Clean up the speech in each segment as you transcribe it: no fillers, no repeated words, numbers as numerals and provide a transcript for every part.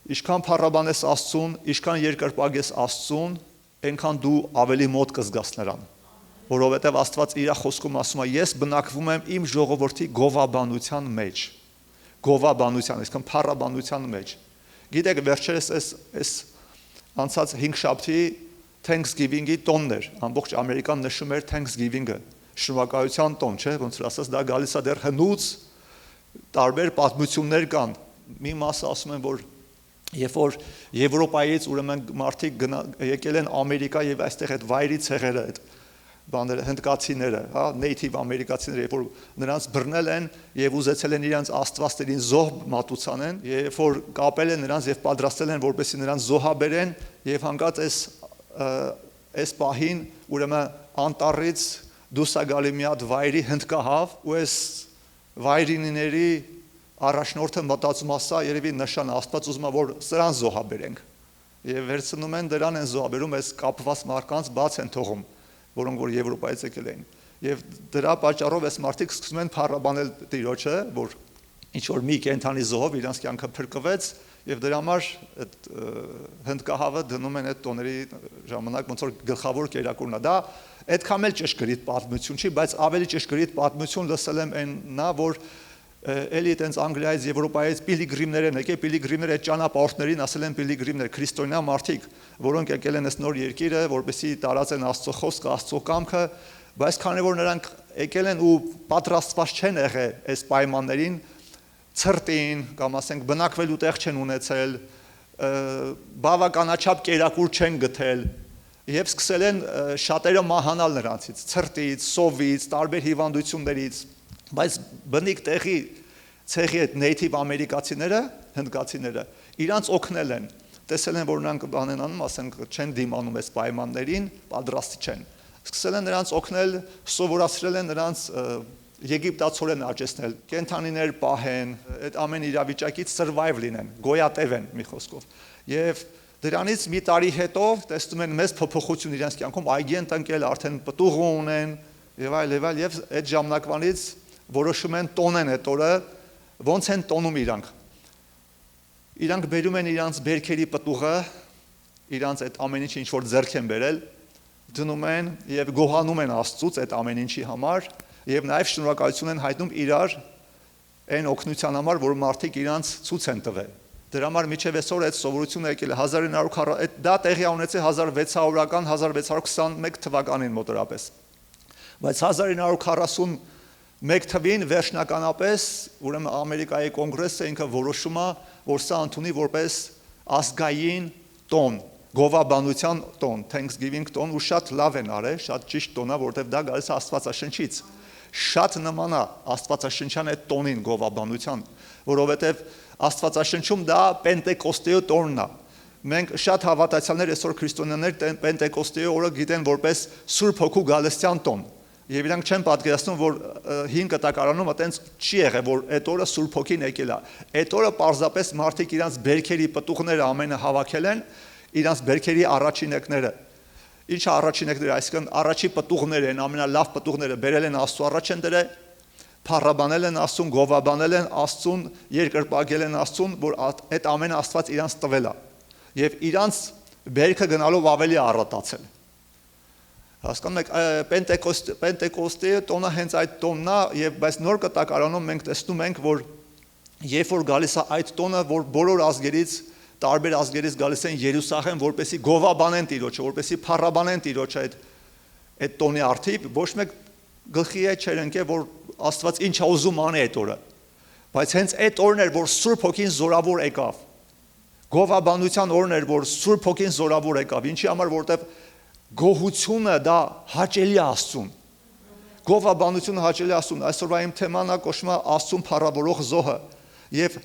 Ինչքան փառաբանես Աստծուն, ինչքան երկրպագես Աստծուն, այնքան դու ավելի մոտ կզգաս նրան։ Որովհետև Աստված իր խոսքում ասում է, ես բնակվում եմ իմ ժողովրդի գովաբանության մեջ։ Գովաբանության, այսինքն փառաբանության մեջ։ Գիտեք, վերջերս այս անցած 5 շաբթի Thanksgiving-ի տոնն էր, ամբողջ Ամերիկան նշում էր Thanksgiving-ը, շնորհակալության տոն, չէ՞, ոնց որ ասած դա գալիս է դեռ հնուց, տարբեր պատմություններ կան։ Մի մասը ասում են, որ երբ որ Եվրոպայից ուրեմն մարդիկ եկել են Ամերիկա եւ այստեղ այդ վայրի ցեղերը, այդ բաները հնդկացիները, հա, native ամերիկացիները, երբ որ նրանց բռնել են եւ ուզեցել են իրենց աստվածներին զոհ մատուցանեն, երբ որ կապել են նրանց եւ պատրաստել են որպեսզի նրանց զոհաբերեն եւ հանկած այս պահին ուրեմն անտառից դուրս է գալի մի հատ վայրի հնդկահավ ու այս վայրինիների առաջնորդը մտածում է սա երևի նշան Աստված ուզում է որ սրան զոհաբերենք եւ վերցնում են դրան են զոհաբերում այս կապված մարդկանց բաց են թողում որոնք որ Եվրոպայից եկել էին եւ դրա պատճառով այս մարդիկ սկսում են փառաբանել Տիրոջը որ ինչ որ մի կենթանի զոհով իրանց կյանքը փրկվեց եւ դրա համար այդ հնդկահավը դնում են այդ տոների ժամանակ ոնց որ գլխավոր կերակուրն է դա այդքան էլ ճշգրիտ պատմություն չի բայց ավելի ճշգրիտ պատմություն լսել եմ այննա որ էլի այտենց Անգլիայից Եվրոպայից պիլիգրիմներ են եկել պիլիգրիմները այդ ճանապարհորդներին ասել են պիլիգրիմներ քրիստոնյա մարդիկ որոնք եկել են այս նոր երկիրը որպեսզի տարածեն Աստծո խոսքը Աստծո կամքը բայց քանի որ նրանք եկել են ու պատրաստված չեն եղել այս պայմաններին ցրտին կամ ասենք բնակվելու տեղ չեն ունեցել բավականաչափ կերակուր չեն գտել եւ սկսել են շատերը մահանալ նրանցից ցրտից սովից տարբեր հիվանդություններից բայց բնիկ տեղի ցեղի այդ native ամերիկացիները, հնդկացիները իրանց օգնել են, տեսել են որ նրանք բան են անում, ասենք չեն դիմանում այս պայմաններին, պատրաստ չեն։ Սկսել են նրանց օգնել, սովորացրել են նրանց եգիպտացորեն աճեցնել, կենթանիներ պահեն, այդ ամեն իրավիճակից survive լինեն, գոյատևեն մի խոսքով։ Եվ դրանից մի տարի հետո տեսնում են մեծ փոփոխություն իրենց կյանքում, այգի են տնկել, արդեն պտուղ ունեն եւ այլ եւ այդ ժամանակվանից որոշում են տոնեն այդ օրը, ոնց են տոնում իրանք բերում են իրանց բերքերի պտուղը, իրանց այդ ամեն ինչը ինչ որ ձեռք են բերել, դնում են եւ գոհանում են Աստծուց այդ ամեն ինչի համար եւ նաեւ շնորհակալություն են հայտնում իրար այն օգնության համար, որ մարդիկ իրանց ցույց են տվել։ Դրա համար միջև այսօր այդ սովորությունը եկել է 1940 դա տեղի ունեցել 1600-ական 1621 թվականին մոտորապես։ Բայց 1941 թվին վերջնականապես ուրեմն Ամերիկայի կոնգրեսը ինքը որոշում է, որ սա ընդունի որպես ազգային տոն, գովաբանության տոն, Thanksgiving տոն ու շատ լավ են արել, շատ ճիշտ տոն է, որովհետև դա գալիս է Աստվածաշնչից։ Շատ նման է Աստվածաշնչյան այդ տոնին գովաբանության, որովհետև Աստվածաշնչում դա Պենտեկոստեի տոնն է։ Մենք շատ հավատացյալներ այսօր քրիստոնյաներ Պենտեկոստեի օրը գիտեն որպես Սուրբ Հոգու գալստյան տոն։ Եվ իրանք չեն պատկերացնում, որ 5 կտակարանում այտենց չի եղել, որ այդ օրը Սուրբ Հոգին եկել է։ Այդ օրը պարզապես մարդիկ իրանց բերքերի պտուղները ամենը հավաքել են, իրանց բերքերի առաջինեկները։ Ինչ առաջինեկները, այսինքն առաջի պտուղները են, ամենալավ պտուղները բերել են Աստծո առաջ են դրել, փառաբանել են Աստծուն, գովաբանել են Աստծուն, երկրպագել են Աստծուն, որ այդ ամենը Աստված իրանց տվել է։ Եվ իրանց բերքը գնալով ավելի առատացել։ Հասկանում եք, Պենտեկոստեի տոնը հենց այդ տոնն է, եւ բայց նոր կտակարանում մենք տեսնում ենք, որ երբ որ գալիս է այդ տոնը, որ բոլոր ազգերից, տարբեր ազգերից գալիս են Երուսաղեմ, որպեսզի գովաբանեն Տիրոջը, որպեսզի փառաբանեն Տիրոջը այդ տոնի արդիվ, ոչ մեկ գլխի չէր ընկել, որ Աստված ինչ է ուզում անի այդ օրը։ Բայց հենց այդ օրն էր, որ Սուրբ Հոգին զորավոր եկավ։ Գովաբանության օրն էր, որ Սուրբ Հոգին զորավոր եկավ, ինչի համար, որտեղ գոհությունը դա հաճելի է Աստծուն։ Գովաբանությունը հաճելի է Աստծուն։ Այսօրվա իմ թեման է կոչվում է Աստծուն փառավորող զոհը։ Եվ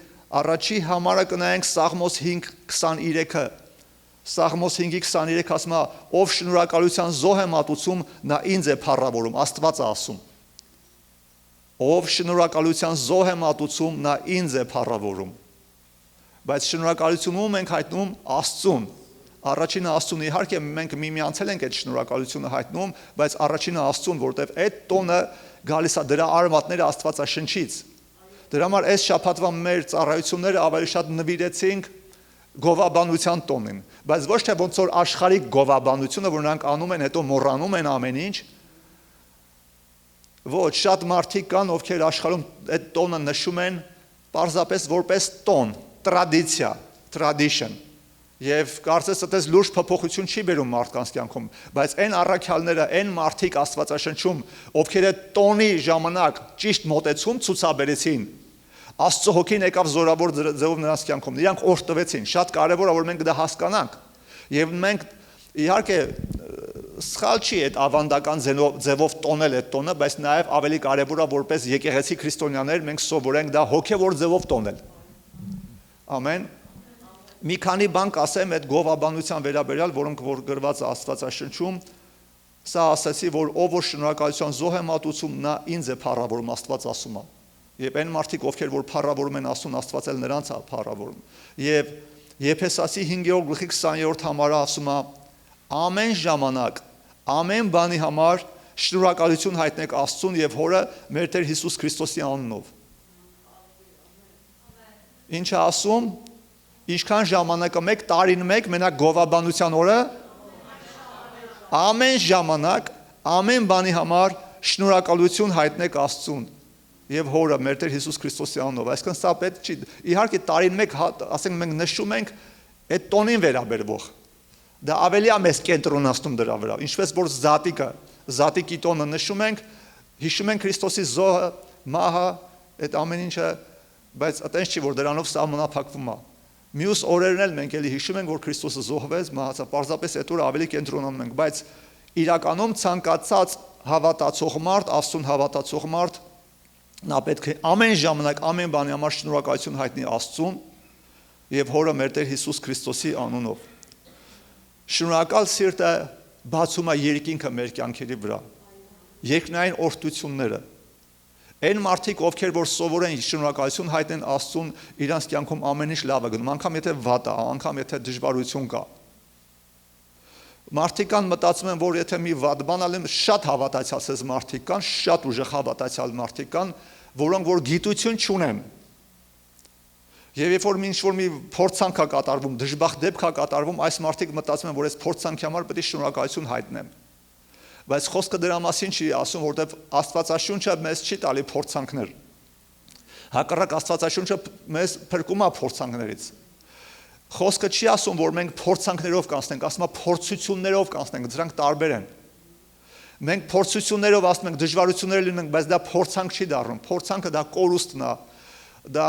առաջի համարը կնայենք Սաղմոս 5:23-ը։ Սաղմոս 5:23 ասում է. «Ով շնորհակալության զոհ է մատուցում, նա ինձ է փառավորում», Աստված է ասում։ Ով շնորհակալության զոհ է մատուցում, նա ինձ է փառավորում։ Բայց շնորհակալությունը մենք հայտնում Աստծուն։ Առաջինը Աստծուն, իհարկե մենք միմյանց ենք այդ շնորհակալությունը հայտնում, բայց առաջինը Աստծուն, որտեղ այդ տոնը գալիս է դրա արմատները Աստվածաշնչից։ Դրա համար այս շաբաթվա մեր ծառայությունները ավելի շատ նվիրեցինք գովաբանության տոնին, բայց ոչ թե ոնց որ աշխարհիկ գովաբանությունը, որ նրանք անում են, հետո մոռանում են ամեն ինչ։ Ոչ, շատ մարդիկ կան, ովքեր աշխարհում այդ տոնը նշում են պարզապես որպես տոն, տրադիցիա, tradition։ Եվ կարծես այդպես լուրջ փոփոխություն չի բերում մարդկանց կյանքում, բայց այն առաքյալները, այն մարդիկ Աստվածաշնչում, ովքեր այդ տոնի ժամանակ ճիշտ մոտեցում ցուցաբերեցին, Աստծո հոգին եկավ զորավոր ձևով նրանց կյանքում, իրանք օրհնվեցին, շատ կարևոր է որ մենք դա հասկանանք։ Եվ մենք իհարկե սխալ չի այդ ավանդական ձևով տոնել այդ տոնը, բայց նաև ավելի կարևոր է որպես եկեղեցի քրիստոնյաներ մենք սովորենք դա հոգևոր ձևով տոնել։ Ամեն։ Մի քանի բան կասեմ այդ գովաբանության վերաբերյալ, որոնք որ գրված է Աստվածաշնչում, սա ասացի, որ ով որ շնորհակալության զոհ է մատուցում, նա ինձ է փառավորում, Աստված ասում է։ Եվ այն մարդիկ, ովքեր որ փառավորում են ասում, Աստված էլ նրանց է փառավորում։ Եվ Եփեսացի 5:20 համարը ասում է. ամեն ժամանակ, ամեն բանի համար շնորհակալություն հայտնեք Աստծուն եւ Հորը մեր Տեր Հիսուս Քրիստոսի անունով։ Ինչ է ասում։ Ինչքան ժամանակը մեկ տարին մեկ մենակ գովաբանության օրը ամեն ժամանակ ամեն բանի համար շնորհակալություն հայտնեք Աստծուն եւ Հորը մեր Տեր Հիսուս Քրիստոսի անունով։ Այսինքն սա պետք չի իհարկե տարին մեկ ասենք մենք նշում ենք այդ տոնին վերաբերվող դա ավելի է մեզ կենտրոնացնում դրա վրա ինչպես որ զատիկի տոնը նշում ենք հիշում ենք Քրիստոսի զոհը մահը այդ ամեն ինչը բայց այտենց չի որ դրանով սահմանափակվում է Մյուս օրերն էլ մենք էլի հիշում ենք, որ Քրիստոսը զոհվեց, մահացավ, պարզապես այդ օրը ավելի կենտրոնանում ենք, բայց իրականում ցանկացած հավատացող մարդ, Աստծուն հավատացող մարդ, նա պետք է ամեն ժամանակ, ամեն բանի համար շնորհակալություն հայտնի Աստծուն եւ Հորը մեր Տեր Հիսուս Քրիստոսի անունով։ Շնորհակալ սիրտը բացում է երկինքը մեր կյանքերի վրա։ Երկնային օրհնությունները Այն մարդիկ, ովքեր որ սովոր են շնորհակալություն հայտնեն Աստծուն, իրանց կյանքում ամեն ինչ լավ է գնում, անգամ եթե վատ է, անգամ եթե դժվարություն կա։ Մարդիկ կան մտածում են, որ եթե մի վատ բան ալեմ, շատ հավատացյալ մարդիկ կան, շատ ուժեղ հավատացյալ մարդիկ կան, որոնք որ գիտություն չունեն։ Եվ երբ որ ինչ-որ մի փորձանք է կատարվում, դժբախտ դեպք է կատարվում, այս մարդիկ մտածում են, որ այս փորձանքի համար պետք է շնորհակալություն հայտնեմ։ Բայց խոսքը դրա մասին չի ասում, որտեղ Աստվածաշունչը մեզ չի տալի փորձանքներ։ Հակառակ Աստվածաշունչը մեզ փրկում է փորձանքներից։ Խոսքը չի ասում, որ մենք փորձանքներով կանցնենք, ասում է փորձություններով կանցնենք, դրանք տարբեր են։ Մենք փորձություններով ասում ենք դժվարություններ լինենք, բայց դա փորձանք չի դառնում։ Փորձանքը դա կորուստն է, դա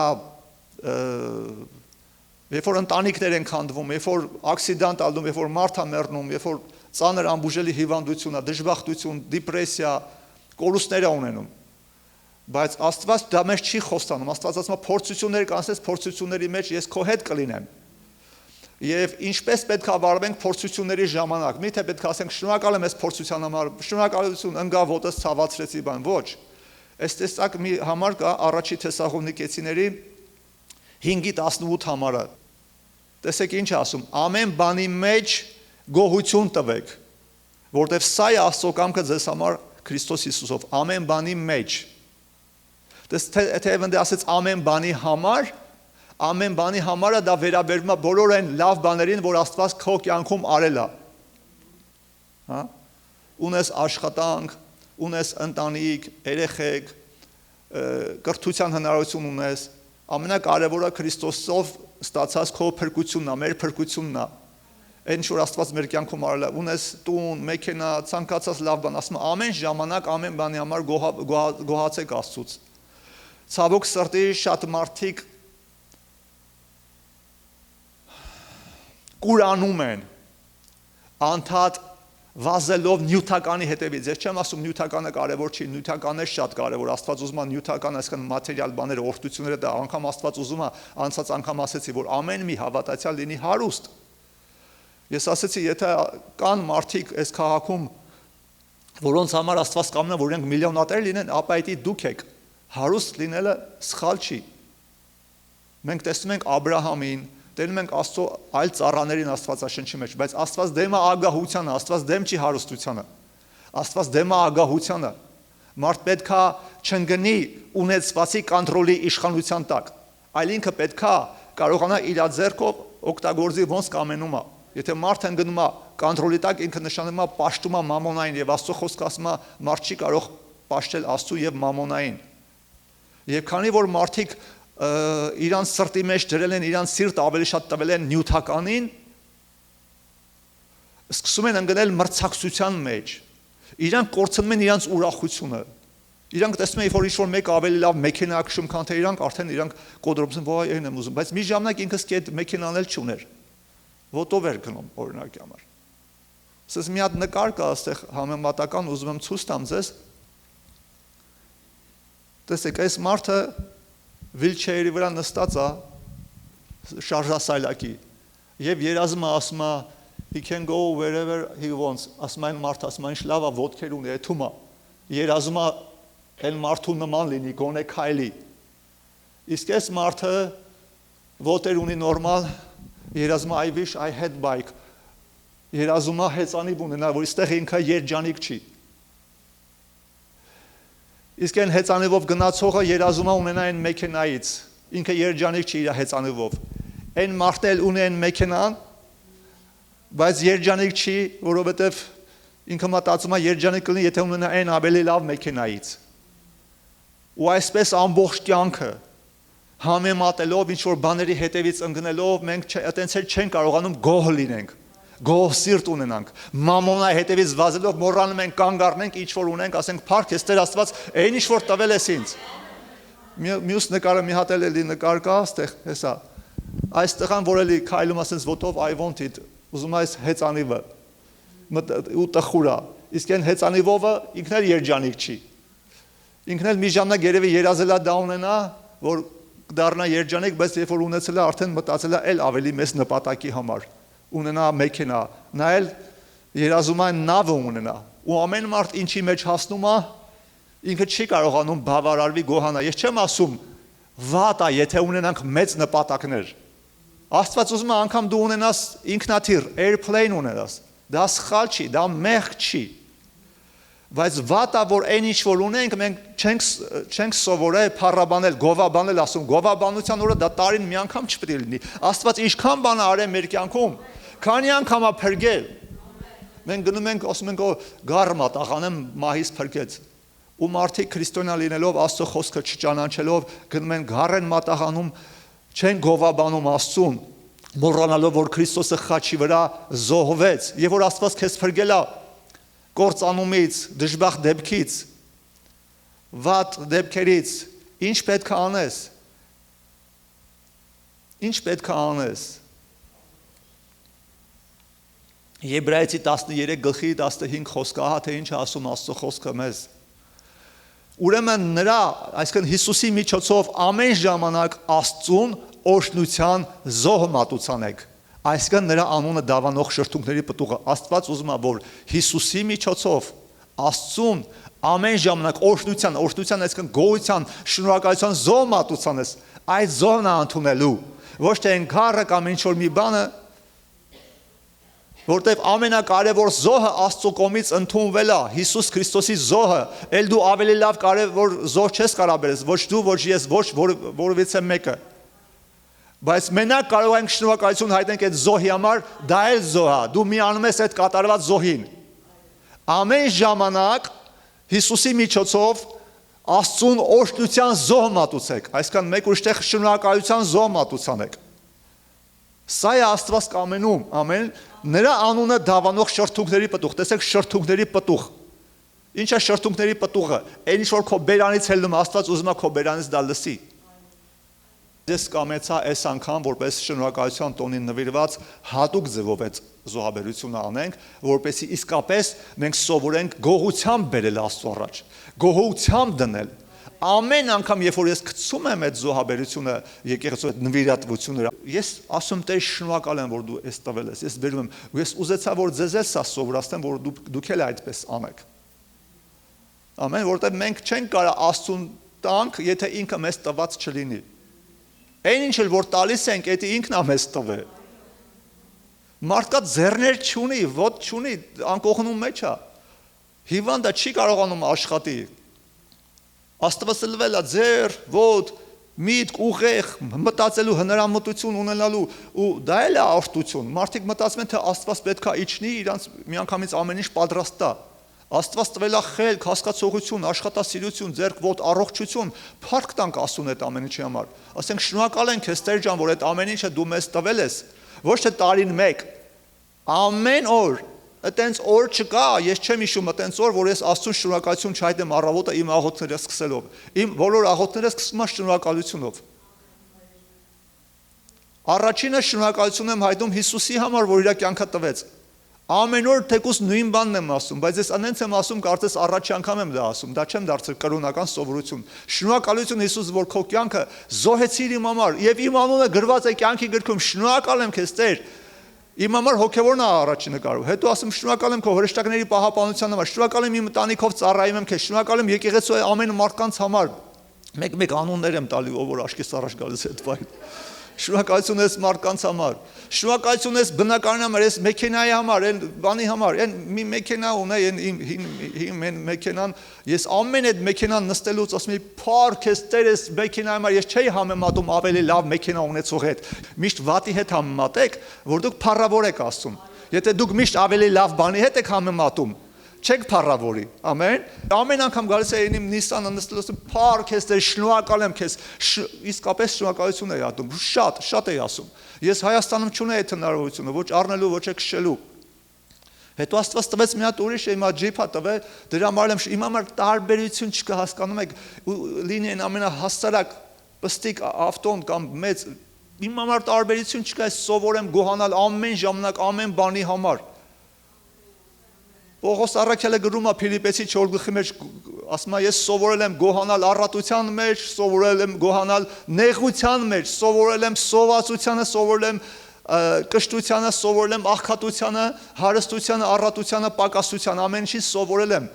երբ որ ընտանիքներ են քանդվում, երբ որ ակսիդենտ ալնում, երբ որ մարդ է մեռնում, երբ որ ծանր ամբուժելի հիվանդություն է, դժբախտություն, դիպրեսիա, կորուստներ է ունենում։ Բայց Աստված դա մեզ չի խոստանում, Աստված ասում է փորձություններ կանցնես, փորձությունների մեջ ես քո հետ կլինեմ։ Եվ ինչպես պետք է վարվենք փորձությունների ժամանակ, միթե պետք է ասենք շնորհակալ եմ այս փորձության համար, շնորհակալություն ընկա ոտս ցավացրեցի բան, ոչ։ Այս տեսակ մի համար կա առաջի Թեսաղոնիկեցիների 5:18 համարը։ Տեսեք ինչ ասում, ամեն բանի մեջ գոհություն տվեք, որտեվ սա է Աստծո կամքը ձեզ համար Քրիստոս Հիսուսով, ամեն բանի մեջ։ Թե վնդե ասեց ամեն բանի համար, ամեն բանի համարը դա վերաբերվում է բոլոր այն լավ բաներին, որ Աստված քո կյանքում արել է։ Հա? Ունես աշխատանք, ունես ընտանիք, երեխեք, կրթության հնարավորություն ունես, ամենակարևորը Քրիստոսով ստացած քո փրկությունն է, մեր փրկությունն է։ Այն որ Աստված մեր կյանքում արել է, ունես տուն, մեքենա, ցանկացած լավ բան, ասում ամեն ժամանակ ամեն բանի համար գոհացեք Աստծուց։ Ցավոք սրտի շատ մարդիկ կուրանում են անդադ վազելով նյութականի հետևից։ Ես չեմ ասում նյութականը կարևոր չի, նյութականը շատ կարևոր։ Աստված ուզում է նյութական, այսինքն մատերիալ բաները, օրհնությունները դա անգամ Աստված ուզում է, անցած անգամ ասեցի, որ ամեն մի հավատացյալ լինի հարուստ։ Ես ասեցի, եթե կան մարդիկ այս քաղաքում, որոնց համար Աստված կամենա, որ իրենք միլիոնատեր լինեն, ապա դա դուք եք։ Հարուստ լինելը սխալ չի։ Մենք տեսնում ենք Աբրահամին, տենում ենք Աստծո այլ ծառաներին Աստվածաշնչի մեջ, բայց Աստված դեմ է ագահությանը, Աստված դեմ չի հարստությանը։ Աստված դեմ է ագահությանը։ Մարդ պետքա չընկնի ունեցվածի կոնտրոլի իշխանության տակ, այլ ինքը պետքա կարողանա իր ձեռքով օգտագործի ոնց կամենում է։ Եթե մարդը գնում է կոնտրոլի տակ, ինքը նշանում է պաշտում է մամոնային եւ Աստծո խոսքը ասում է մարդ չի կարող պաշտել Աստծո եւ մամոնային։ Եվ քանի որ մարդիկ իրանց սրտի մեջ դրել են, իրանց սիրտը ավելի շատ տվել են նյութականին, սկսում են ընկնել մրցակցության մեջ։ Իրանք կորցնում են իրանց ուրախությունը։ Իրանք տեսնում են, որ ինչ-որ մեկը ավելի լավ մեքենա է քշում, քան թե իրանք, արդեն իրանք կոտրոպսում, ոայ, այն եմ ուզում, բայց մի ժամանակ ինքս այդ մեքենան էլ չուներ։ Ոտով էր գնում, օրինակի համար։ Սենց մի հատ նկար կա, այստեղ համեմատական ուզում եմ ցույց տամ ձեզ։ Տեսեք, այս մարդը վիլչեյրի վրա նստած է, շարժասայլակի, եւ երազում է, ասում է, he can go wherever he wants, ասում այն մարդը, ասում այն շլավ է, ոտքեր ունի, եթում է, երազում է, այն մարդու նման լինի, գոնե քայլի։ Իսկ այս մարդը ոտեր ունի նորմալ, երազում է, I wish I had bike, երազում է հեծանիվ ունենա, որ իստեղ ինքը երջանիկ չի։ Իսկ այն հեծանիվով գնացողը երազում է ունենա այն մեքենայից, ինքը երջանիկ չի իր հեծանիվով։ Այն մարդը էլ ունի այն մեքենան, բայց երջանիկ չի, որովհետև ինքը մտածում է երջանիկ կլինի, եթե ունենա այն ավելի լավ մեքենայից։ Ու այսպես ամբողջ կյանքը համեմատելով ինչ-որ բաների հետևից ընկնելով մենք այտենց էլ չենք կարողանում գոհ լինենք, գոհ սիրտ ունենանք, մամոնայի հետևից վազելով մոռանում ենք կանգ առնենք ինչ-որ ունենք, ասենք փառք ես Տեր Աստված, այն ինչ-որ տվել ես ինձ։ Մյուս նկարը մի հատ էլի նկար կա, այստեղ հեսա։ Այս տղան, որ էլի քայլում ասենց ոտով I want it, ուզում այս հեծանիվը ու տխուր է, իսկ այն հեծանիվովը ինքն էլ երջանիկ չի։ Ինքն էլ մի ժամանակ երևի երազելա դա ունենա, որ դառնա երջանիկ, բայց երբ որ ունեցել է արդեն մտածել է այլ ավելի մեծ նպատակի համար, ունենա մեքենա, նա էլ երազում է նավը ունենա, ու ամեն մարդ ինչի մեջ հասնում է, ինքը չի կարողանում բավարարվի գոհանա։ Ես չեմ ասում վատ է, եթե ունենանք մեծ նպատակներ։ Աստված ուզում է անգամ դու ունենաս ինքնաթիռ, airplane ունենաս, դա սխալ չի, դա մեղք չի։ Բայց վատ է, որ այն ինչ որ ունենք, մենք չենք սովորել փառաբանել, գովաբանել, ասում գովաբանության օրը դա տարին մի անգամ չպետք է լինի։ Աստված ինչքան բան արել մեր կյանքում, քանի անգամ է փրկել։ Մենք գնում ենք, ասում ենք, գառը տաղանեմ մահից փրկեց։ Ու մարդիկ քրիստոնյա լինելով, Աստծո խոսքը չճանաչելով, գնում են գառեն մատաղանում, չեն գովաբանում Աստծուն, մոռանալով, որ Քրիստոսը խաչի վրա զոհվեց, եւ որ Աստված քեզ փրկել է կործանումից, դժբախտ դեպքից, վատ դեպքերից, ինչ պետք է անես։ Ինչ պետք է անես։ Եբրայեցի 13:15 խոսքը, ահա թե ինչ է ասում Աստծո խոսքը մեզ։ Ուրեմն նրա, այսինքն Հիսուսի միջոցով ամեն ժամանակ Աստծուն օրհնության զոհ մատուցանեք։ Այսինքն նրա անունը դավանող շրթունքների պտուղը։ Աստված ուզում է, որ Հիսուսի միջոցով Աստծուն ամեն ժամանակ օրհնության, այսինքն գոհության, շնորհակալության զոհ մատուցանես։ Այդ զոհն է ընդունելու, ոչ թե այն քարը կամ ինչ-որ մի բանը, որտեվ ամենակարևոր զոհը Աստծո կողմից ընդունվել է, Հիսուս Քրիստոսի զոհը, ել դու ավելի լավ կարևոր զոհ չես կարող բերես, ոչ դու, ոչ ես, ոչ որևիցե մեկը։ Բայց մենակ կարող ենք շնորհակալություն հայտնենք այդ զոհի համար, դա էլ զոհ է, դու միանում ես այդ կատարված զոհին։ Ամեն ժամանակ Հիսուսի միջոցով Աստծուն օրհնության զոհ մատուցեք, այսինքն մեկ ուրիշտեղ շնորհակալության զոհ մատուցանեք։ Սա է Աստված կամենում, ամեն, նրա անունը դավանող շրթունքների պտուղ, տեսեք շրթունքների պտուղ։ Ինչ է շրթունքների պտուղը, այն ինչ որ քո բերանից հելնում, Աստված ուզում է քո բերանից դա լսի։ Ես կամեցա այս անգամ, որպես շնորհակալության տոնին նվիրված, հատուկ ձևով այդ զոհաբերությունը անենք, որպեսզի իսկապես մենք սովորենք գոհությամբ բերել Աստծո առաջ, գոհությամբ դնել։ Ամեն անգամ, երբ որ ես գցում եմ այդ զոհաբերությունը, եկեղեցու այդ նվիրատվությունը, ես ասում Տեր շնորհակալ եմ, որ դու ես տվել ես, ես բերում եմ, ու ես ուզեցա, որ ձեզ էլ սա սովորացնեմ, որ դուք էլ այդպես անեք։ Ամեն, որտեղ մենք չենք կարող Աստծուն տանք, եթե ինքը մեզ տված չլինի։ Այն ինչ էլ որ տալիս ենք, դա ինքն է մեզ տվել։ Մարդկա ձեռներ չունի, ոտ չունի, անկողնում մեջ է։ Հիվանդը չի կարողանում աշխատի։ Աստվածելվել է ձեռ, ոտ, միտք, ուղեղ, մտածելու հնարամտություն ունենալու ու դա էլ է արտություն։ Մարդիկ մտածում են, թե Աստված պետք է իջնի, իրանց միանգամից ամեն ինչ պատրաստ տա։ Աստված տվել է խելք, հասկացողություն, աշխատասիրություն, ձեռք ոտ առողջություն, փառք տանք Աստծուն այդ ամեն ինչի համար։ Ասենք շնորհակալ ենք քեզ Տեր ջան, որ այդ ամեն ինչը դու մեզ տվել ես, ոչ թե տարին մեկ, ամեն օր։ Այտենց օր չկա, ես չեմ հիշում այտենց օր, որ ես Աստծուն շնորհակալություն չհայտեմ առավոտը իմ աղոթքները սկսելով։ Իմ բոլոր աղոթքները սկսում եմ շնորհակալությունով։ Առաջինը շնորհակալություն եմ հայտում Հիսուսի համար, որ իր կյանքը տվեց։ Ամեն օր թեկուզ նույն բանն եմ ասում, բայց ես անենց եմ ասում, կարծես առաջի անգամ եմ դա ասում, դա չեմ դարձել կրոնական սովորություն։ Շնորհակալություն Հիսուս, որ քո կյանքը զոհեցիր իմ համար, եւ իմ անունը գրված է կյանքի գրքում, շնորհակալ եմ քեզ Տեր։ Իմ համար հոգևորն է առաջինը կարող։ Հետո ասում շնորհակալ եմ քո հրեշտակների պահապանության համար, շնորհակալ եմ իմ ընտանիքով ծառայում եմ քեզ, շնորհակալ եմ եկեղեցու ամեն մարդկանց համար։ Մեկ անուններ եմ տալի, ով որ աշկիս առաջ գալիս այդ բանը։ Շնորհակալություն ես մարդկանց համար։ Շնորհակալություն ես բնակարանի համար, ես մեքենայի համար, այն բանի համար, այն մի մեքենա ունե, այն մեքենան, ես ամեն այդ մեքենան նստելուց ասում եմ, փառք ես Տեր, ես մեքենայի համար, ես չէի համեմատում ավելի լավ մեքենա ունեցող հետ։ Միշտ վատի հետ համեմատեք, որ դուք փառավոր եք Աստծուն։ Եթե դուք միշտ ավելի լավ բանի հետ եք համեմատում, չեք փառավորի, ամեն։ Ամեն անգամ գալիս է իմ Նիսանը նստելուց, փառք ես Տեր, շնորհակալ եմ քեզ, իսկապես շնորհակալություն էի ատում, շատ էի ասում։ Ես Հայաստանում չունեի այդ հնարավորությունը, ոչ առնելու, ոչ քշելու։ Հետո Աստված տվեց մի հատ ուրիշ իմ ջիփա տվել, դրա համար եմ իմ համար տարբերություն չկա, հասկանում եք, լինի այն ամենահասարակ պստիկ ավտոն կամ մեծ, իմ համար տարբերություն չկա, ես սովոր եմ գոհանալ ամեն ժամանակ, ամեն բանի համար։ Պողոս առաքյալը գրում է Փիլիպպեցի 4 մեջ, ասում է ես սովորել եմ գոհանալ առատության մեջ, սովորել եմ գոհանալ նեղության մեջ, սովորել եմ սովածությանը, սովորել եմ կշտությանը, սովորել եմ աղքատությանը, հարստությանը, առատությանը, պակասությանը, ամեն ինչից սովորել եմ։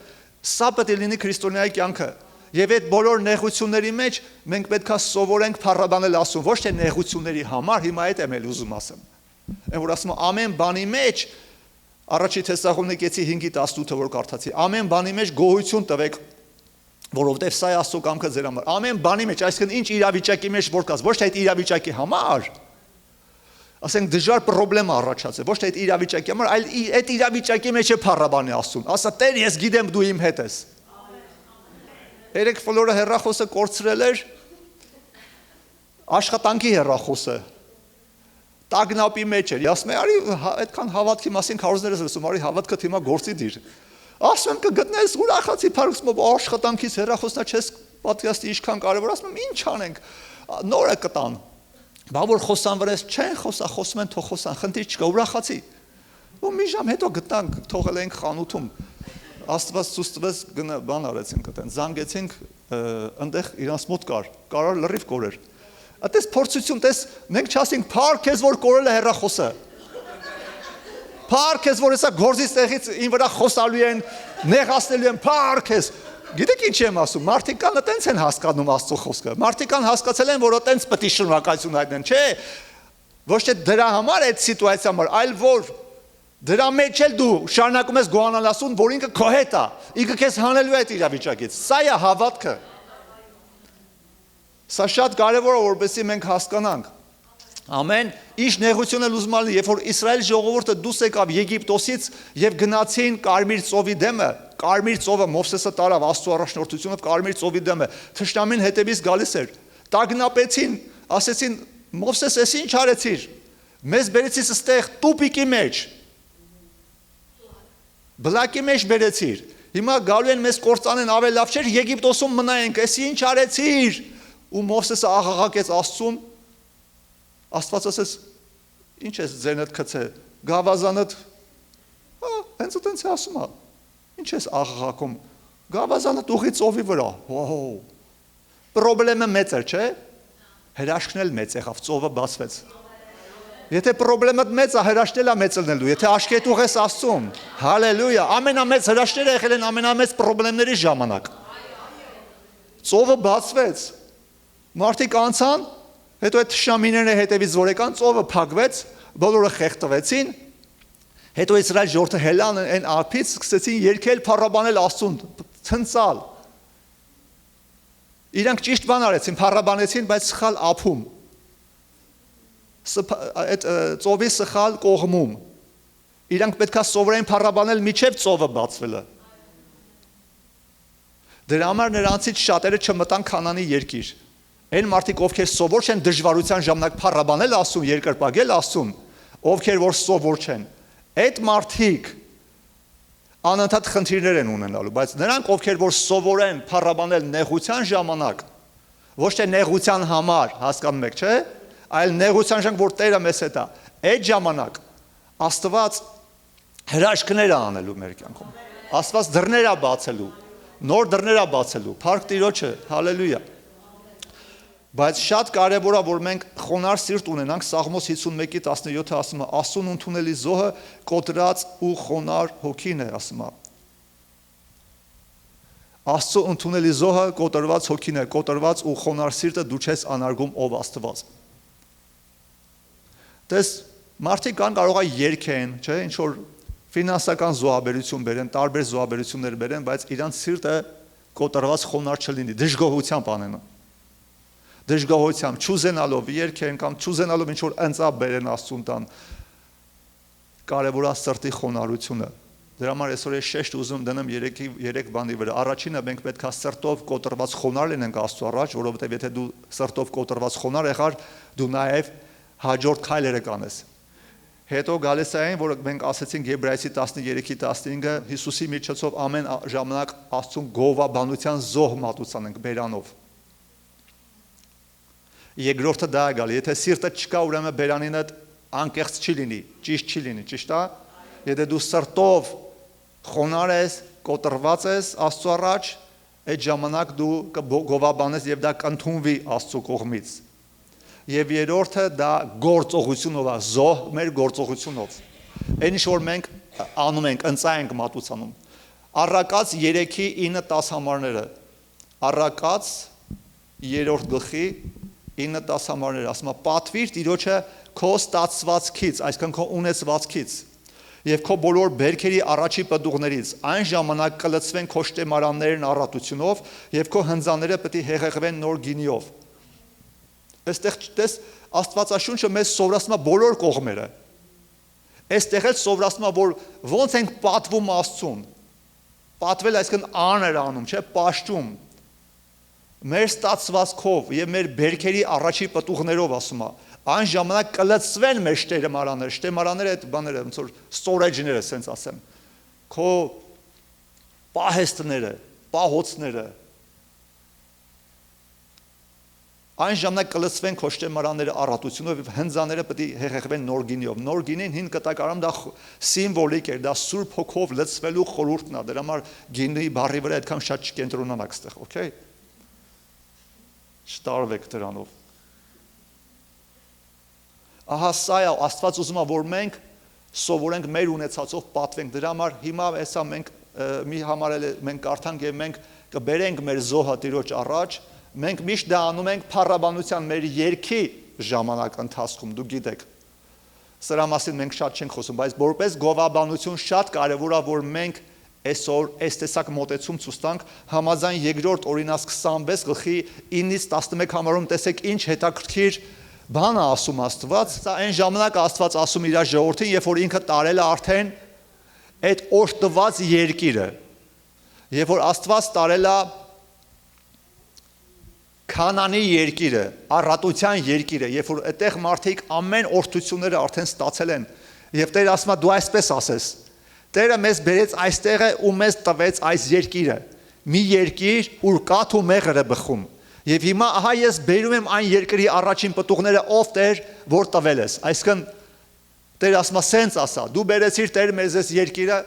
Սա պետք է լինի քրիստոնյայի կյանքը։ Եվ այդ բոլոր նեղությունների մեջ մենք պետք է սովորենք փառաբանել Աստծուն, ոչ թե նեղությունների համար, հիմա այդ եմ էլ ուզում ասեմ։ Այն որ ասում ամեն բանի մեջ Առաջի Թեսաղոնիկեցի 5:18-ը որ կարդացի, ամեն բանի մեջ գոհություն տվեք, որովհետև սա է Աստծո կամքը ձեր համար։ Ամեն բանի մեջ, այսինքն ինչ իրավիճակի մեջ որ կաս, ոչ թե այդ իրավիճակի համար, ասենք դժվար խնդրեմ առաջացել, ոչ թե այդ իրավիճակի համար, այլ այդ իրավիճակի մեջ է փառաբանի Աստծուն։ Ասա Տեր, ես գիտեմ դու իմ հետ ես։ Երեք ֆլորը հեռախոսը կորցրել էր, աշխատանքի հեռախոսը։ Տագնապի մեջ էր, ասում է, արի այդքան հավատքի մասին քարոզներս ասում, արի հավատքը թիմա գործի դիր։ Ասում եմ կգտնես ուրախացի փառքսմով աշխատանքից հեռախոսնա չես պատկասի ինչքան կարևոր, ասում եմ ինչ անենք, նորը կտան։ Բա որ խոսան վրես չեն խոսում են թող խոսան, խնդիր չկա, ուրախացի։ Ու մի ժամ հետո գտանք, թողել ենք խանութում։ Աստված ցույց տվեց բան արեցինք այդեն, զանգեցինք, այնտեղ իրանց մոտ կարար լրիվ կորեր։ Այդպես փորձություն, տես, մենք չասենք փառք ես, որ կորել է հեռախոսը։ Փառք ես, որ հեսա գործից տեղից ին վրա խոսալու են, նեղացնելու են, փառք ես։ Գիտեք ինչ եմ ասում, մարդիկ կան այտենց են հասկանում Աստծո խոսքը։ Մարդիկ կան հասկացել են, որ այտենց պետք է շնորհակալություն հայտնեն, չէ։ Ոչ թե դրա համար այդ սիտուացիա համար, այլ որ դրա մեջ էլ դու շարունակում ես գոհանալ Աստծուն, որ ինքը քո հետ է, ինքը քեզ հանելու է այդ իրավիճակից։ Սա է հավատքը։ Սա շատ կարևոր է, որպեսզի մենք հասկանանք։ Ամեն ինչ նեղություն էլ ուզում ալի, երբ որ Իսրայել ժողովուրդը դուրս եկավ Եգիպտոսից եւ գնացին Կարմիր ծովի դեմը, Կարմիր ծովը Մովսեսը տարավ Աստծո առաջնորդությունով Կարմիր ծովի դեմը, թշնամին հետևից գալիս էր։ Տագնապեցին, ասեցին Մովսես, ես ինչ արեցիր։ Մեզ բերեցիր այստեղ տուպիկի մեջ։ Բլակի մեջ բերեցիր։ Հիմա գալու են մեզ կործանեն, ավելի լավ չէր Եգիպտոսում մնայինք, ես ինչ արեցիր։ Ու Մովսեսը աղաղակեց Աստծուն, Աստված ասեց, ինչ ես ձենդ գցե, գավազանդ, հենց այդպես է ասում, ինչ ես աղաղակում, գավազանդ ուղի ծովի վրա, պրոբլեմը մեծ էր, չէ, հրաշքն էլ մեծ եղավ, ծովը բացվեց, եթե պրոբլեմդ մեծ է, հրաշքն էլ է մեծ լինելու, եթե աշկետ ուղես Աստծուն, հալելույա, ամենամեծ հրաշքները եղել են ամենամեծ պրոբլեմների ժամանակ, ծովը բացվեց, մարդիկ անցան, հետո այդ թշնամիները հետևից որ եկան, ծովը փակվեց, բոլորը խեղդվեցին, հետո Իսրայել ժողովուրդը հելան այն ափից սկսեցին երգել, փառաբանել Աստծուն, ցնցալ։ Իրանք ճիշտ բան արեցին, փառաբանեցին, բայց սխալ ափում։ Այդ ծովի սխալ կողմում։ Իրանք պետքա սովորեն փառաբանել միջև ծովը բացվելը։ Դրա համար նրանցից շատերը չմտան Քանանի երկիր։ Այն մարդիկ, ովքեր սովոր չեն դժվարության ժամանակ փառաբանել Աստծուն, երկրպագել Աստծուն, ովքեր որ սովոր չեն, այդ մարդիկ անընդհատ խնդիրներ են ունենալու, բայց նրանք, ովքեր որ սովոր են փառաբանել նեղության ժամանակ, ոչ թե նեղության համար, հասկանում եք, չէ՞, այլ նեղության ժամանակ, որ Տերը մեզ հետ է, այդ ժամանակ Աստված հրաշքներ է անելու մեր կյանքում։ Աստված դռներ է բացելու, նոր դռներ է բացելու, փառք Տիրոջը, հալելույա։ Բայց շատ կարևոր է, որ մենք խոնարհ սիրտ ունենանք, Սաղմոս 51:17-ը ասում է, Աստծուն ընդունելի զոհը կոտրած ու խոնարհ հոգին է, ասում է։ Աստծո ընդունելի զոհը կոտրված հոգին է, կոտրված ու խոնարհ սիրտը դու չես անարգում ով Աստված։ Տես, մարդիկ կան կարող է երգեն, չէ, ինչ որ ֆինանսական զոհաբերություն բերեն, տարբեր զոհաբերություններ բերեն, բայց իրանց սիրտը կոտրված խոնարհ չլինի, դժգոհությամբ անեն։ Դժգոհությամբ, չուզենալով երգեն կամ չուզենալով ինչ որ ընծա բերեն Աստծուն տան, կարևոր է սրտի խոնարհությունը։ Դրա համար այսօր ես շեշտ ուզում դնեմ երեք բանի վրա։ Առաջինը մենք պետք է սրտով կոտրված խոնարհ լինենք Աստծո առաջ, որովհետև եթե դու սրտով կոտրված խոնարհ եղար, դու նաև հաջորդ քայլերը կանես։ Հետո գալիս է այն, որ մենք ասեցինք Եբրայեցի 13:15-ը, Հիսուսի միջոցով ամեն ժամանակ Աստծուն գովաբանության զոհ մատուցանենք բերանով։ Երկրորդը դա է գալի, եթե սիրտը չկա, ուրեմն բերանինը անկեղծ չի լինի, ճիշտ չի լինի, ճիշտ է։ Եթե դու սրտով խոնարհ ես, կոտրված ես Աստծո առաջ, այդ ժամանակ դու գովաբանես եւ դա կընդունվի Աստծո կողմից։ Եվ երրորդը դա գործողությունով է, զոհ մեր գործողությունով։ Այն ինչ որ մենք անում ենք, ընծա ենք մատուցանում։ Առակաց 3:9-10 համարները։ Առակաց 3-րդ գլխի 9-10 համարները ասում է պատվիր Տիրոջը քո ստացվածքից, այսինքն քո ունեցվածքից եւ քո բոլոր բերքերի առաջի պտուղներից, այն ժամանակ կլցվեն քո շտեմարաններն առատությունով եւ քո հնձանները պետք է հեղեղվեն նոր գինիով։ Այստեղ չտես Աստվածաշունչը մեզ սովորացնում է բոլոր կողմերը։ Այստեղ էլ սովորացնում է, որ ոնց ենք պատվում Աստծուն։ Պատվել այսինքն աներ անում, չէ, պաշտում։ Մեր ստացվածքով եւ մեր բերքերի առաջի պտուղներով ասում է, այն ժամանակ կլցվեն մեր շտեմարանները, շտեմարանները այդ բաները, ոնց որ storage-ները, ասենց ասեմ։ Քո պահեստները, պահոցները Այն ժամանակ կլցվեն քո շտեմարանները առատությունով եւ հնձանները պետք է հեղեղվեն նոր գինիով։ Նոր գինին հին կտակարանում դա սիմվոլիկ էր, դա Սուրբ Հոգով լցվելու խորհուրդն է։ Դրա համար գինի բառի վրա այդքան շատ չկենտրոնանաք այստեղ, օքեյ։ Չտարվեք դրանով։ Ահա սա է Աստված ուզում է, որ մենք սովորենք մեր ունեցածով պատվենք։ Դրա համար հիմա հեսա մենք մի համարել մենք կարդանք եւ մենք կբերենք մեր զոհը Տիրոջ առաջ։ Մենք միշտ դա անում ենք փառաբանության մեր երգի ժամանակ ընթացքում, դու գիտեք։ Սրա մասին մենք շատ չենք խոսում, բայց որպես գովաբանություն շատ կարևոր է, որ մենք այսօր այս տեսակ մոտեցում ցույց տանք համաձայն 2-րդ Օրինաց 26 գլխի 9-ից 11 համարում տեսեք ինչ հետաքրքիր բան է ասում Աստված։ Սա այն ժամանակ Աստված ասում իր ժողովրդին, երբ որ ինքը տարել է արդեն այդ օժտված երկիրը։ Երբ որ Աստված տարել է Քանանի երկիրը, առատության երկիրը, երբ որ այդտեղ մարդիկ ամեն օրհնությունները արդեն ստացել են, եւ Տերը ասում է դու այսպես ասես։ Տերը մեզ բերեց այստեղը ու մեզ տվեց այս երկիրը։ Մի երկիր, ուր կաթ ու մեղր է բխում։ Եվ հիմա ահա ես բերում եմ այն երկրի առաջին պտուղները, ով Տեր, որ տվել ես։ Այսինքն Տերը ասում է սենց ասա, դու բերեցիր Տեր մեզ այս երկիրը,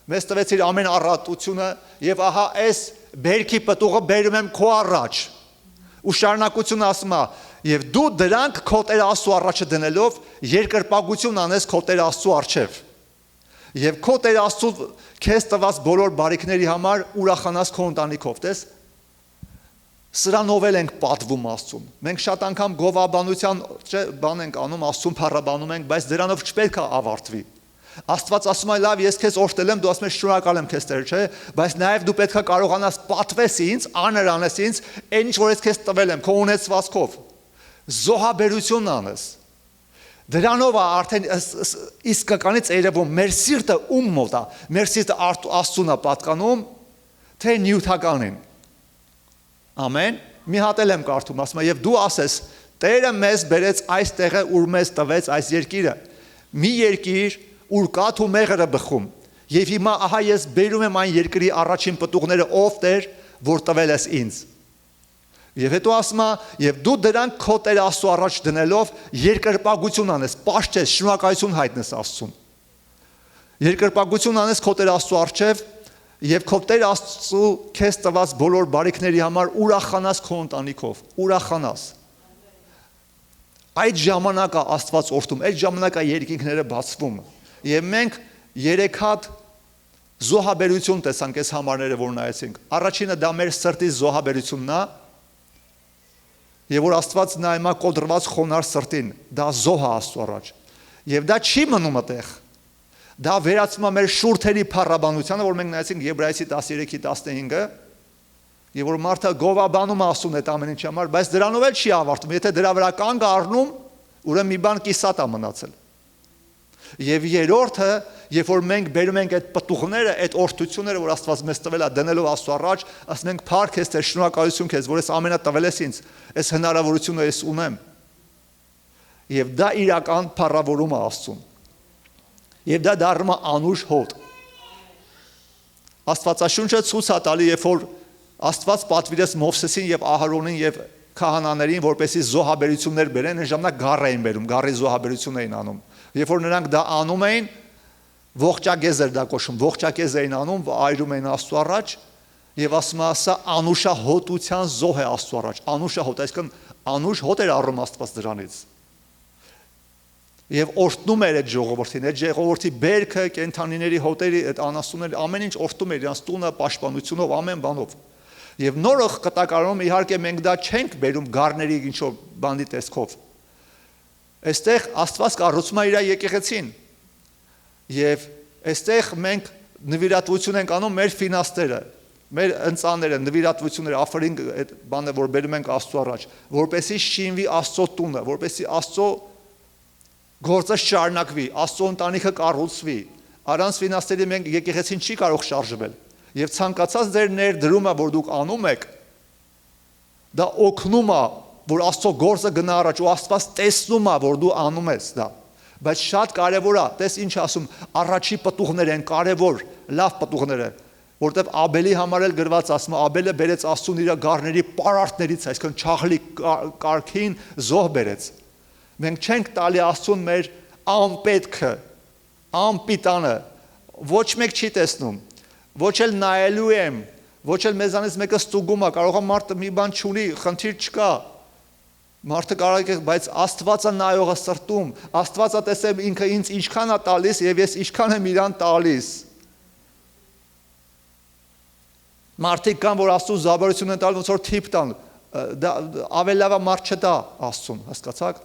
մեզ տվեցիր ամեն առատությունը եւ ահա այս բերքի պտուղը բերում եմ քո առաջ։ Ու շարունակությունը ասում է, եւ դու դրանք քո Տեր Աստծո առաջը դնելով երկրպագություն անես քո Տեր Աստծո առջև։ Եվ քո Տեր Աստծո քեզ տված բոլոր բարիքների համար ուրախանաս քո ընտանիքով, տես։ Սրանով էլ ենք պատվում Աստծուն։ Մենք շատ անգամ գովաբանության բան ենք անում, Աստծուն փառաբանում ենք, բայց դրանով չպետք է ավարտվի։ Աստված ասում է լավ, ես քեզ օրհնել եմ, դու ասում ես շնորհակալ եմ քեզ Տեր, չէ, բայց նաև դու պետք է կարողանաս պատվես ինձ, աներ անես ինձ, այն ինչ որ ես քեզ տվել եմ, քո ունեցվածքով։ Զոհաբերություն անես։ Դրանով է արդեն իսկականից երևում մեր սիրտը ում մոտ է, մեր սիրտը Աստծուն է պատկանում, թե նյութականին։ Ամեն։ Մի հատ էլ եմ կարդում, ասում է, եւ դու ասես, Տերը մեզ բերեց այս տեղը, ուր մեզ տվեց այս երկիրը։ Մի երկիր, ուր կաթ ու մեղրը բխում։ Եվ հիմա ահա ես բերում եմ այն երկրի առաջին պտուղները, ով Տեր, որ տվել ես ինձ։ Եվ հետո ասում է, եւ դու դրանք քո Տեր Աստծո առաջ դնելով երկրպագություն անես, պաշտես, շնորհակալություն հայտնես Աստծուն։ Երկրպագություն անես քո Տեր Աստծո առջև եւ քո Տեր Աստծո քեզ տված բոլոր բարիքների համար ուրախանաս քո ընտանիքով, ուրախանաս։ Այդ ժամանակը Աստված օրհնում, այդ ժամանակը երկինքները բացվում։ Եվ մենք 3 հատ զոհաբերություն տեսանք այս համարները, որ նայեցինք։ Առաջինը դա մեր սրտի զոհաբերությունն է, եւ որ Աստված նայում է կոտրված խոնար սրտին, դա զոհ է Աստծո առաջ։ Եվ դա չի մնում այդտեղ։ Դա վերածվում է մեր շուրթերի փառաբանությանը, որ մենք նայեցինք Եբրայեցի 13:15-ը, եւ որ մարդը գովաբանում է Աստծուն այդ ամեն ինչի համար, բայց դրանով էլ չի ավարտվում։ Եթե դրա վրա կանգ առնում, ուրեմն մի բան կիսատ է մնացել։ Եվ երրորդը, երբ որ մենք բերում ենք այդ պտուղները, այդ օրհնությունները, որ Աստված մեզ տվել է դնելով Աստծո առաջ, ասում ենք փառք քեզ, Տեր, շնորհակալություն քեզ, որ ես ամենը տվել ես ինձ, այս հնարավորությունը ես ունեմ։ Եվ դա իրական փառավորում է Աստծուն։ Եվ դա դառնում է անուշ հոտ։ Աստվածաշունչը ցույց է տալի, երբ որ Աստված պատվիրեց Մովսեսին եւ Ահարոնին եւ քահանաներին, որպեսզի զոհաբերություններ բերեն, այն ժամանակ գառ էին բերում, գառի զոհաբերություն էին անում։ Երբ որ նրանք դա անում էին, ողջագեզ էր դա կոչվում, ողջագեզ էին անում, այրում էին Աստծո առաջ եւ ասում է, սա անուշահոտության զոհ է Աստծո առաջ, անուշահոտ, այսինքն անուշ հոտ էր առնում Աստված դրանից։ Եվ օրհնում էր այդ ժողովրդին, այդ ժողովրդի բերքը, կենդանիների հոտերի, այդ անասունների, ամեն ինչ օրհնում էր իրանց տունը, պաշտպանությունով, ամեն բանով։ Եվ նորը կտակարանում իհարկե մենք դա չենք բերում գառների ինչ-որ բանի տեսքով։ Այստեղ Աստված կառուցում է իր եկեղեցին։ Եվ այստեղ մենք նվիրատվություն ենք անում մեր ֆինանսները, մեր ընծաները, նվիրատվությունները, աֆրինգ այդ բանը, որ բերում ենք Աստծո առաջ, որպեսզի շինվի Աստծո տունը, որպեսզի Աստծո գործը շարունակվի, Աստծո ընտանիքը կառուցվի։ Առանց ֆինանսների մենք եկեղեցին չի կարող շարժվել։ Եվ ցանկացած ձեր ներդրումը, որ դուք անում եք, դա օգնում է, որ Աստծո գործը գնա առաջ, ու Աստված տեսնում է, որ դու անում ես դա։ Բայց շատ կարևոր է, տես ինչ ասում, առաջի պտուղներ են կարևոր, լավ պտուղները, որտեվ Աբելի համար էլ գրված ասում, Աբելը բերեց Աստծուն իր գառների պարարտներից, այսինքն չաղլի կարգին զոհ բերեց։ Մենք չենք տալի Աստծուն մեր անպետքը, անպիտանը, ոչ մեկ չի տեսնում, ոչ էլ նայելու եմ, ոչ էլ մեզանից մեկը ստուգում է, կարող է մարդը մի բան չունի, խնդիր չկա, մարդը կարող է, բայց Աստվածը նայողը սրտում, Աստվածը տեսեմ ինքը ինձ ինչքան է տալիս եւ ես ինչքան եմ իրան տալիս։ Մարդիկ կան, որ Աստծո զաբարություն են տալու, ոնց որ թիպ տան, դա ավելի լավ է մարդ չտա Աստծուն, հասկացաք,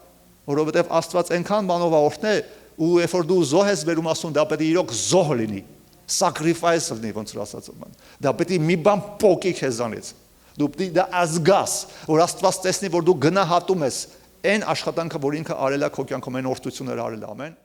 որովհետեւ Աստված այնքան բանով է օրհնել, ու երբ որ դու զոհ ես բերում Աստծուն, դա պետք է իրոք զոհ լինի, sacrifice լինի, ոնց որ ասած եմ, դա պետք է մի բան փոկի քեզանից, դու պետք է դա ազգաս, որ Աստված տեսնի, որ դու գնահատում ես այն աշխատանքը, որ ինքը արել է քո կյանքում, այն օրհնությունները արել է, ամեն։